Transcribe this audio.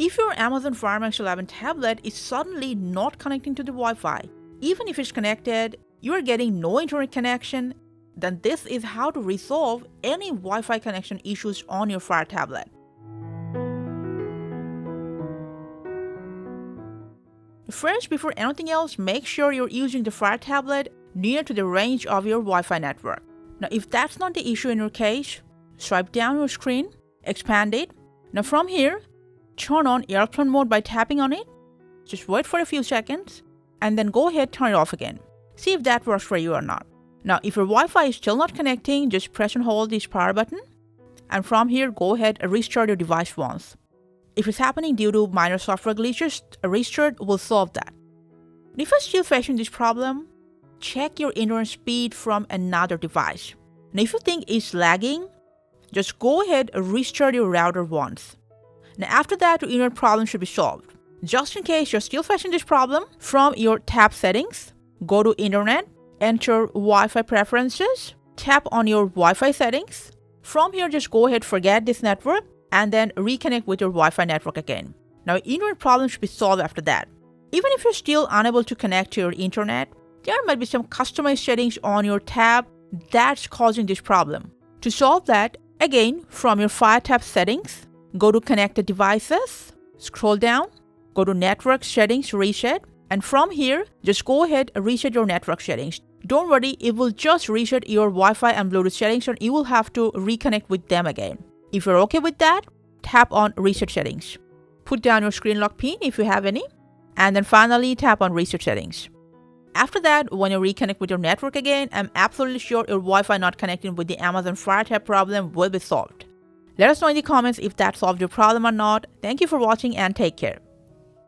If your Amazon Fire Max 11 tablet is suddenly not connecting to the Wi-Fi, even if it's connected, you are getting no internet connection, then this is how to resolve any Wi-Fi connection issues on your Fire tablet. First, before anything else, make sure you're using the Fire tablet near to the range of your Wi-Fi network. Now, if that's not the issue in your case, swipe down your screen, expand it. Now from here, turn on airplane mode by tapping on it. Just wait for a few seconds, and then go ahead, turn it off again. See if that works for you or not. Now, if your Wi-Fi is still not connecting, just press and hold this power button. And from here, go ahead and restart your device once. If it's happening due to minor software glitches, a restart will solve that. If you're still facing this problem, check your internet speed from another device. Now, if you think it's lagging, just go ahead and restart your router once. Now, after that, your internet problem should be solved. Just in case you're still facing this problem, from your tab settings, go to Internet, enter Wi-Fi preferences, tap on your Wi-Fi settings. From here, just go ahead, forget this network, and then reconnect with your Wi-Fi network again. Now, your internet problem should be solved after that. Even if you're still unable to connect to your internet, there might be some customized settings on your tab that's causing this problem. To solve that, again, from your Fire tab settings, go to Connected Devices, scroll down, go to Network Settings Reset, and from here, just go ahead and reset your network settings. Don't worry, it will just reset your Wi-Fi and Bluetooth settings, and you will have to reconnect with them again. If you're okay with that, tap on Reset Settings. Put down your screen lock pin if you have any, and then finally tap on Reset Settings. After that, when you reconnect with your network again, I'm absolutely sure your Wi-Fi not connecting with the Amazon Fire tab problem will be solved. Let us know in the comments if that solved your problem or not. Thank you for watching and take care.